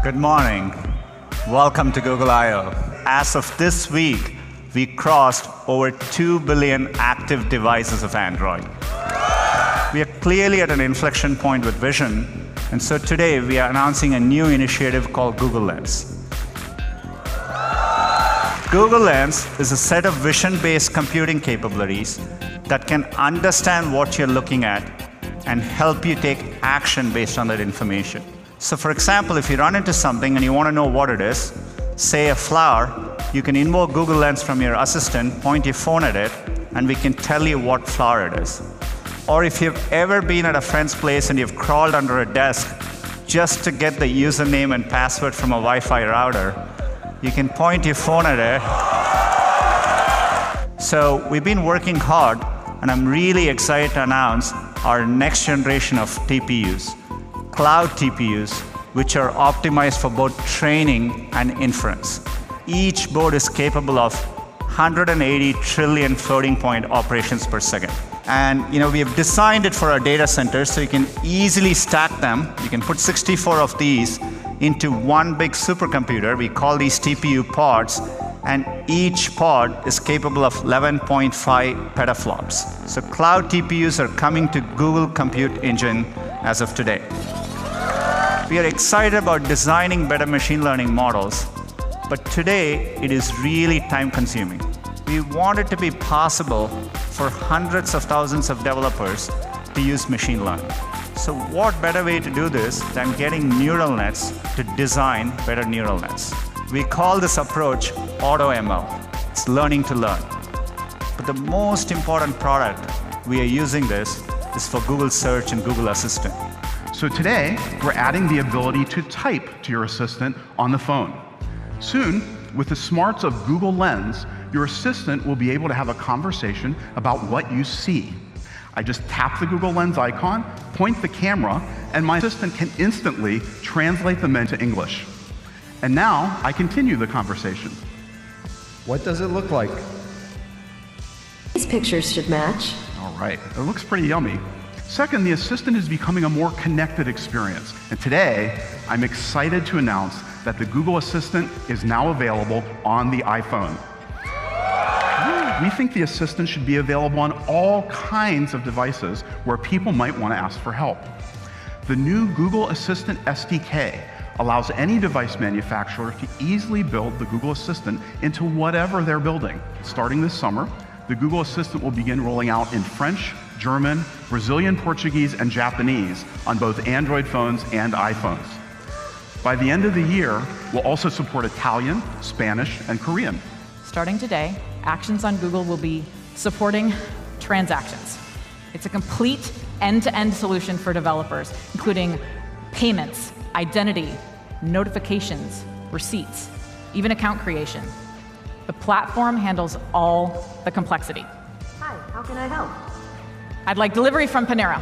Good morning. Welcome to Google I/O. As of this week, we crossed over 2 billion active devices of Android. We are clearly at an inflection point with vision, and so today we are announcing a new initiative called Google Lens. Google Lens is a set of vision-based computing capabilities that can understand what you're looking at and help you take action based on that information. So for example, if you run into something and you want to know what it is, say a flower, you can invoke Google Lens from your assistant, point your phone at it, and we can tell you what flower it is. Or if you've ever been at a friend's place and you've crawled under a desk just to get the username and password from a Wi-Fi router, you can point your phone at it. So we've been working hard, and I'm really excited to announce our next generation of TPUs. Cloud TPUs, which are optimized for both training and inference. Each board is capable of 180 trillion floating point operations per second. And we have designed it for our data centers so you can easily stack them. You can put 64 of these into one big supercomputer. We call these TPU pods, and each pod is capable of 11.5 petaflops. So cloud TPUs are coming to Google Compute Engine as of today. We are excited about designing better machine learning models, but today it is really time-consuming. We want it to be possible for hundreds of thousands of developers to use machine learning. So what better way to do this than getting neural nets to design better neural nets? We call this approach AutoML. It's learning to learn. But the most important product we are using this is for Google Search and Google Assistant. So today, we're adding the ability to type to your assistant on the phone. Soon, with the smarts of Google Lens, your assistant will be able to have a conversation about what you see. I just tap the Google Lens icon, point the camera, and my assistant can instantly translate them into English. And now, I continue the conversation. What does it look like? These pictures should match. All right, it looks pretty yummy. Second, the assistant is becoming a more connected experience. And today, I'm excited to announce that the Google Assistant is now available on the iPhone. We think the Assistant should be available on all kinds of devices where people might want to ask for help. The new Google Assistant SDK allows any device manufacturer to easily build the Google Assistant into whatever they're building. Starting this summer, the Google Assistant will begin rolling out in French, German, Brazilian Portuguese, and Japanese on both Android phones and iPhones. By the end of the year, we'll also support Italian, Spanish, and Korean. Starting today, Actions on Google will be supporting transactions. It's a complete end-to-end solution for developers, including payments, identity, notifications, receipts, even account creation. The platform handles all the complexity. Hi, how can I help? I'd like delivery from Panera.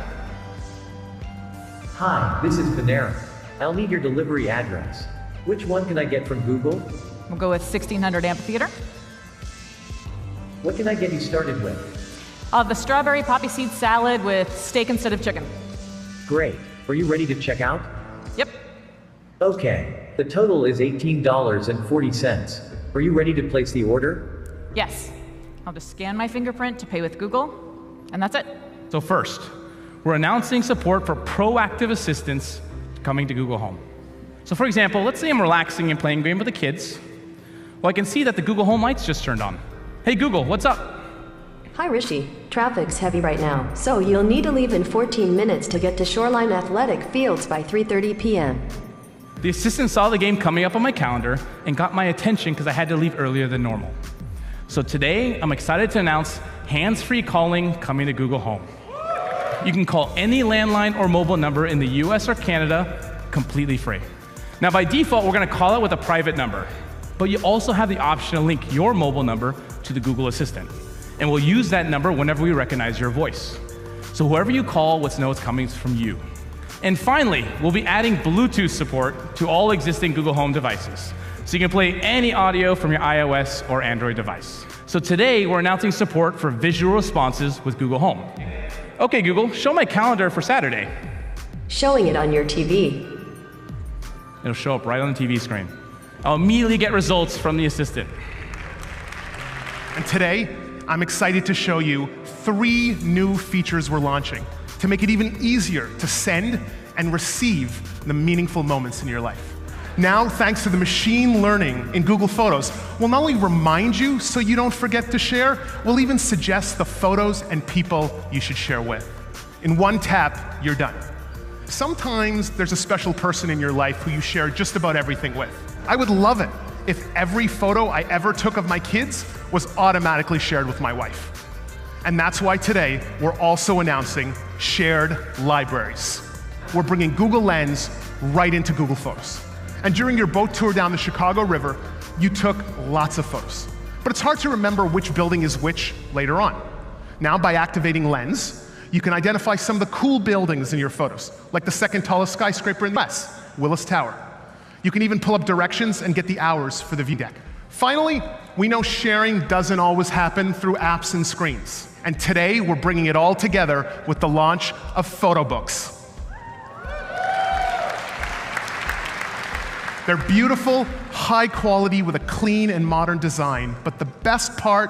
Hi, this is Panera. I'll need your delivery address. Which one can I get from Google? We'll go with 1600 Amphitheater. What can I get you started with? The strawberry poppy seed salad with steak instead of chicken. Great. Are you ready to check out? Yep. Okay. The total is $18.40. Are you ready to place the order? Yes. I'll just scan my fingerprint to pay with Google, and that's it. So first, we're announcing support for proactive assistance coming to Google Home. So for example, let's say I'm relaxing and playing a game with the kids. Well, I can see that the Google Home lights just turned on. Hey Google, what's up? Hi Rishi, traffic's heavy right now, so you'll need to leave in 14 minutes to get to Shoreline Athletic Fields by 3:30 p.m. The assistant saw the game coming up on my calendar and got my attention because I had to leave earlier than normal. So today, I'm excited to announce hands-free calling coming to Google Home. You can call any landline or mobile number in the US or Canada completely free. Now by default, we're going to call it with a private number, but you also have the option to link your mobile number to the Google Assistant. And we'll use that number whenever we recognize your voice. So whoever you call, let's know it's coming from you. And finally, we'll be adding Bluetooth support to all existing Google Home devices. So you can play any audio from your iOS or Android device. So today, we're announcing support for visual responses with Google Home. Okay, Google, show my calendar for Saturday. Showing it on your TV. It'll show up right on the TV screen. I'll immediately get results from the assistant. And today, I'm excited to show you 3 new features we're launching to make it even easier to send and receive the meaningful moments in your life. Now, thanks to the machine learning in Google Photos, we'll not only remind you so you don't forget to share, we'll even suggest the photos and people you should share with. In one tap, you're done. Sometimes there's a special person in your life who you share just about everything with. I would love it if every photo I ever took of my kids was automatically shared with my wife. And that's why today we're also announcing shared libraries. We're bringing Google Lens right into Google Photos. And during your boat tour down the Chicago River, you took lots of photos. But it's hard to remember which building is which later on. Now, by activating Lens, you can identify some of the cool buildings in your photos, like the second tallest skyscraper in the US, Willis Tower. You can even pull up directions and get the hours for the view deck. Finally, we know sharing doesn't always happen through apps and screens. And today, we're bringing it all together with the launch of photo books. They're beautiful, high quality with a clean and modern design, but the best part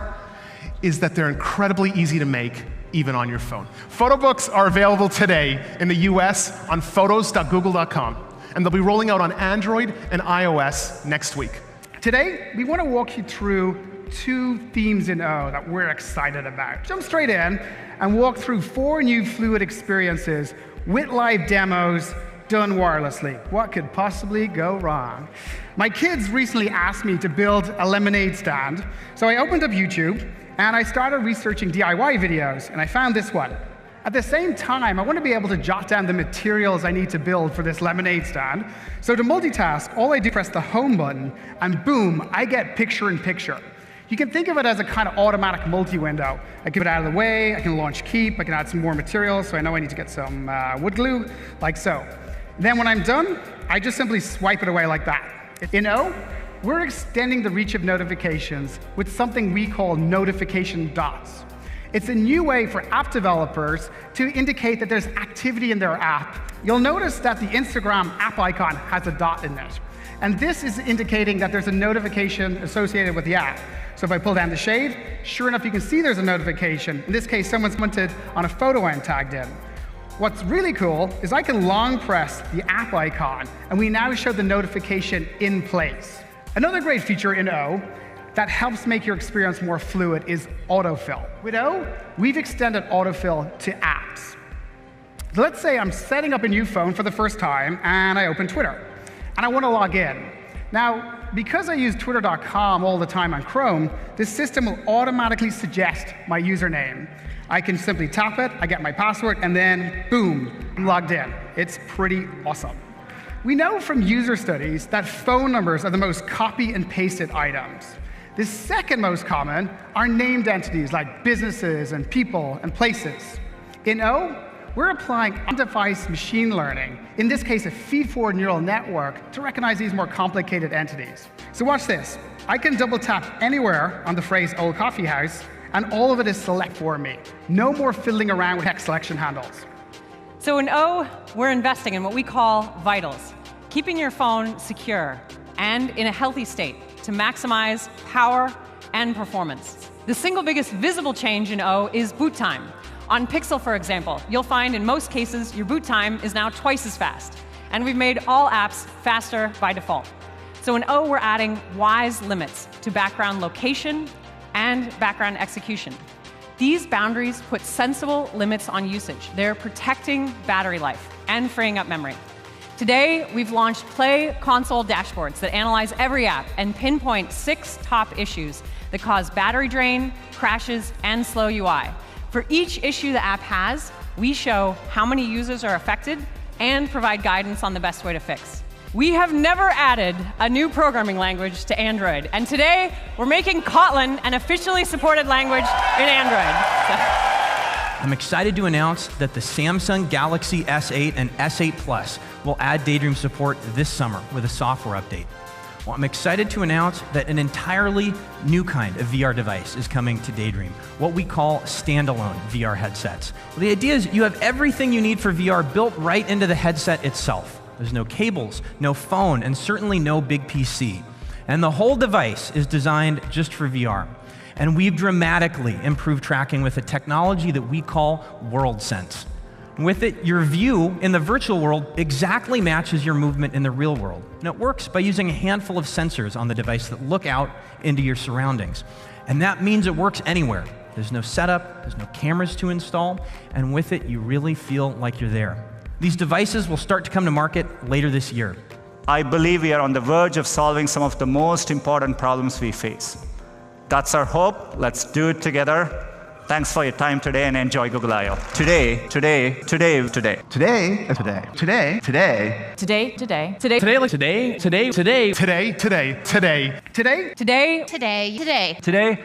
is that they're incredibly easy to make, even on your phone. Photo books are available today in the US on photos.google.com, and they'll be rolling out on Android and iOS next week. Today, we want to walk you through 2 themes in O that we're excited about. Jump straight in and walk through 4 new fluid experiences with live demos done wirelessly. What could possibly go wrong? My kids recently asked me to build a lemonade stand, so I opened up YouTube and I started researching DIY videos, and I found this one. At the same time, I want to be able to jot down the materials I need to build for this lemonade stand. So to multitask, all I do is press the home button, and boom, I get picture-in-picture. You can think of it as a kind of automatic multi-window. I give it out of the way, I can launch Keep, I can add some more materials, so I know I need to get some wood glue, like so. Then when I'm done, I just simply swipe it away like that. In O, we're extending the reach of notifications with something we call notification dots. It's a new way for app developers to indicate that there's activity in their app. You'll notice that the Instagram app icon has a dot in it. And this is indicating that there's a notification associated with the app. So if I pull down the shade, sure enough, you can see there's a notification. In this case, someone's commented on a photo I'm tagged in. What's really cool is I can long press the app icon, and we now show the notification in place. Another great feature in O that helps make your experience more fluid is autofill. With O, we've extended autofill to apps. Let's say I'm setting up a new phone for the first time, and I open Twitter, and I want to log in. Now, because I use twitter.com all the time on Chrome, this system will automatically suggest my username. I can simply tap it, I get my password, and then boom, I'm logged in. It's pretty awesome. We know from user studies that phone numbers are the most copy and pasted items. The second most common are named entities like businesses and people and places. In O, we're applying on-device machine learning, in this case a feed-forward neural network, to recognize these more complicated entities. So watch this. I can double tap anywhere on the phrase Old Coffee House, and all of it is select for me. No more fiddling around with text selection handles. So in O, we're investing in what we call vitals, keeping your phone secure and in a healthy state to maximize power and performance. The single biggest visible change in O is boot time. On Pixel, for example, you'll find in most cases your boot time is now twice as fast. And we've made all apps faster by default. So in O, we're adding wise limits to background location and background execution. These boundaries put sensible limits on usage. They're protecting battery life and freeing up memory. Today, we've launched Play Console dashboards that analyze every app and pinpoint 6 top issues that cause battery drain, crashes, and slow UI. For each issue the app has, we show how many users are affected and provide guidance on the best way to fix. We have never added a new programming language to Android, and today we're making Kotlin an officially supported language in Android. I'm excited to announce that the Samsung Galaxy S8 and S8 Plus will add Daydream support this summer with a software update. Well, I'm excited to announce that an entirely new kind of VR device is coming to Daydream, what we call standalone VR headsets. Well, the idea is you have everything you need for VR built right into the headset itself. There's no cables, no phone, and certainly no big PC. And the whole device is designed just for VR. And we've dramatically improved tracking with a technology that we call WorldSense. With it, your view in the virtual world exactly matches your movement in the real world. And it works by using a handful of sensors on the device that look out into your surroundings. And that means it works anywhere. There's no setup, there's no cameras to install, and with it, you really feel like you're there. These devices will start to come to market later this year. I believe we are on the verge of solving some of the most important problems we face. That's our hope. Let's do it together. Thanks for your time today and enjoy Google I/O. Today. Today.